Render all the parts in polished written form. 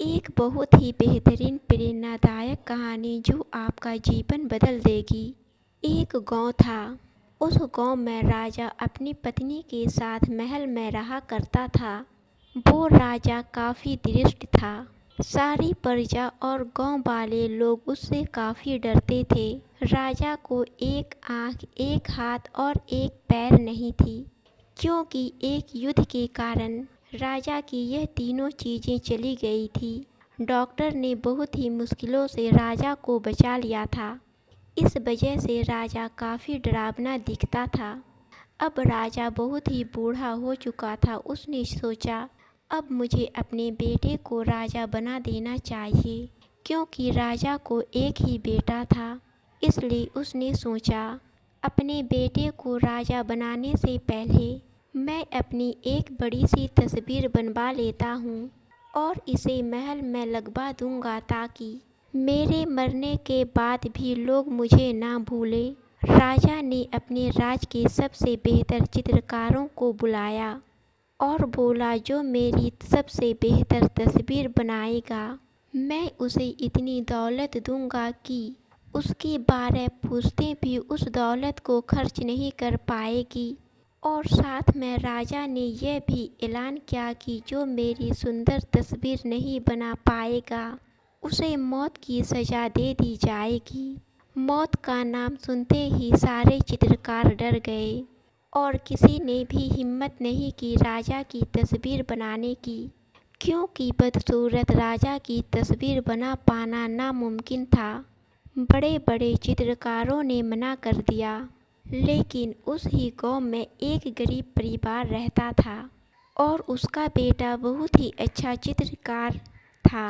एक बहुत ही बेहतरीन प्रेरणादायक कहानी जो आपका जीवन बदल देगी। एक गांव था। उस गांव में राजा अपनी पत्नी के साथ महल में रहा करता था। वो राजा काफ़ी दृष्ट था। सारी प्रजा और गांव वाले लोग उससे काफ़ी डरते थे। राजा को एक आँख, एक हाथ और एक पैर नहीं थी, क्योंकि एक युद्ध के कारण राजा की यह तीनों चीज़ें चली गई थी। डॉक्टर ने बहुत ही मुश्किलों से राजा को बचा लिया था। इस वजह से राजा काफ़ी डरावना दिखता था। अब राजा बहुत ही बूढ़ा हो चुका था। उसने सोचा, अब मुझे अपने बेटे को राजा बना देना चाहिए, क्योंकि राजा को एक ही बेटा था। इसलिए उसने सोचा, अपने बेटे को राजा बनाने से पहले मैं अपनी एक बड़ी सी तस्वीर बनवा लेता हूँ और इसे महल में लगवा दूँगा, ताकि मेरे मरने के बाद भी लोग मुझे ना भूलें। राजा ने अपने राज्य के सबसे बेहतर चित्रकारों को बुलाया और बोला, जो मेरी सबसे बेहतर तस्वीर बनाएगा, मैं उसे इतनी दौलत दूंगा कि उसकी 12 पुश्तें भी उस दौलत को खर्च नहीं कर पाएगी। और साथ में राजा ने यह भी ऐलान किया कि जो मेरी सुंदर तस्वीर नहीं बना पाएगा, उसे मौत की सज़ा दे दी जाएगी। मौत का नाम सुनते ही सारे चित्रकार डर गए और किसी ने भी हिम्मत नहीं की राजा की तस्वीर बनाने की, क्योंकि बदसूरत राजा की तस्वीर बना पाना नामुमकिन था। बड़े बड़े चित्रकारों ने मना कर दिया। लेकिन उस ही गांव में एक गरीब परिवार रहता था और उसका बेटा बहुत ही अच्छा चित्रकार था।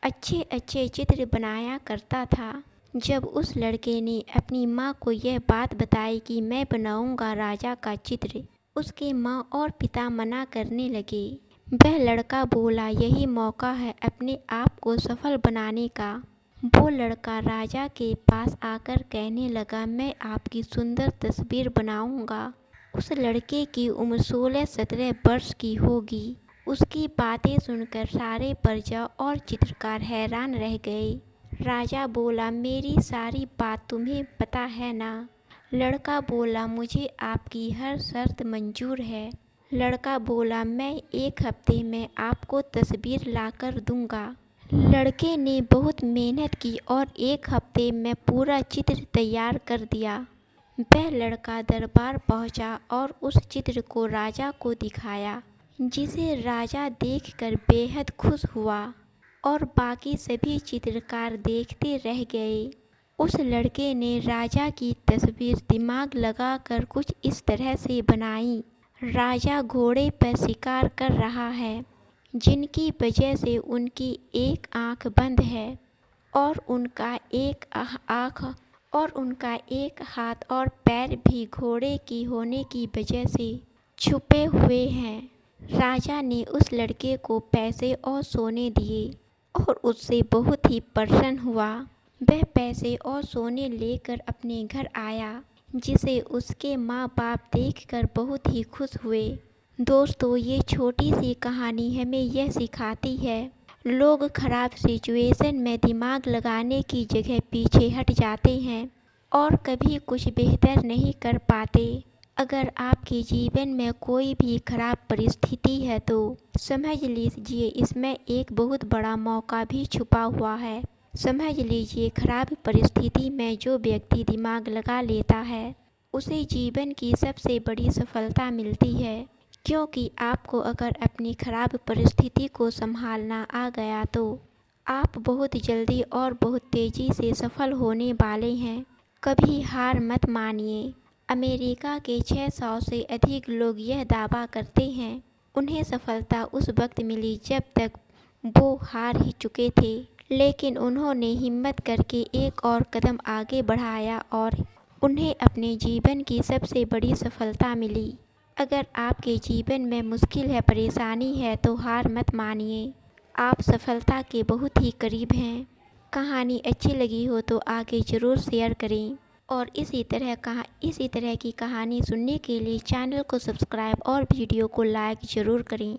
अच्छे अच्छे चित्र बनाया करता था। जब उस लड़के ने अपनी माँ को यह बात बताई कि मैं बनाऊंगा राजा का चित्र, उसके माँ और पिता मना करने लगे। वह लड़का बोला, यही मौका है अपने आप को सफल बनाने का। वो लड़का राजा के पास आकर कहने लगा, मैं आपकी सुंदर तस्वीर बनाऊंगा। उस लड़के की उम्र 16-17 वर्ष की होगी। उसकी बातें सुनकर सारे प्रजा और चित्रकार हैरान रह गए। राजा बोला, मेरी सारी बात तुम्हें पता है ना? लड़का बोला, मुझे आपकी हर शर्त मंजूर है। लड़का बोला, मैं 1 हफ्ते में आपको तस्वीर लाकर दूंगा। लड़के ने बहुत मेहनत की और 1 हफ्ते में पूरा चित्र तैयार कर दिया। वह लड़का दरबार पहुंचा और उस चित्र को राजा को दिखाया, जिसे राजा देखकर बेहद खुश हुआ और बाकी सभी चित्रकार देखते रह गए। उस लड़के ने राजा की तस्वीर दिमाग लगाकर कुछ इस तरह से बनाई। राजा घोड़े पर शिकार कर रहा है, जिनकी वजह से उनकी एक आँख बंद है और उनका एक हाथ और पैर भी घोड़े की होने की वजह से छुपे हुए हैं। राजा ने उस लड़के को पैसे और सोने दिए और उससे बहुत ही प्रसन्न हुआ। वह पैसे और सोने लेकर अपने घर आया, जिसे उसके माँ बाप देखकर बहुत ही खुश हुए। दोस्तों, ये छोटी सी कहानी हमें यह सिखाती है, लोग खराब सिचुएशन में दिमाग लगाने की जगह पीछे हट जाते हैं और कभी कुछ बेहतर नहीं कर पाते। अगर आपके जीवन में कोई भी खराब परिस्थिति है तो समझ लीजिए इसमें एक बहुत बड़ा मौका भी छुपा हुआ है। समझ लीजिए, खराब परिस्थिति में जो व्यक्ति दिमाग लगा लेता है, उसे जीवन की सबसे बड़ी सफलता मिलती है। क्योंकि आपको अगर अपनी खराब परिस्थिति को संभालना आ गया तो आप बहुत जल्दी और बहुत तेज़ी से सफल होने वाले हैं। कभी हार मत मानिए। अमेरिका के 600 से अधिक लोग यह दावा करते हैं, उन्हें सफलता उस वक्त मिली जब तक वो हार ही चुके थे, लेकिन उन्होंने हिम्मत करके एक और कदम आगे बढ़ाया और उन्हें अपने जीवन की सबसे बड़ी सफलता मिली। अगर आपके जीवन में मुश्किल है, परेशानी है, तो हार मत मानिए। आप सफलता के बहुत ही करीब हैं। कहानी अच्छी लगी हो तो आगे ज़रूर शेयर करें और इसी तरह की कहानी सुनने के लिए चैनल को सब्सक्राइब और वीडियो को लाइक ज़रूर करें।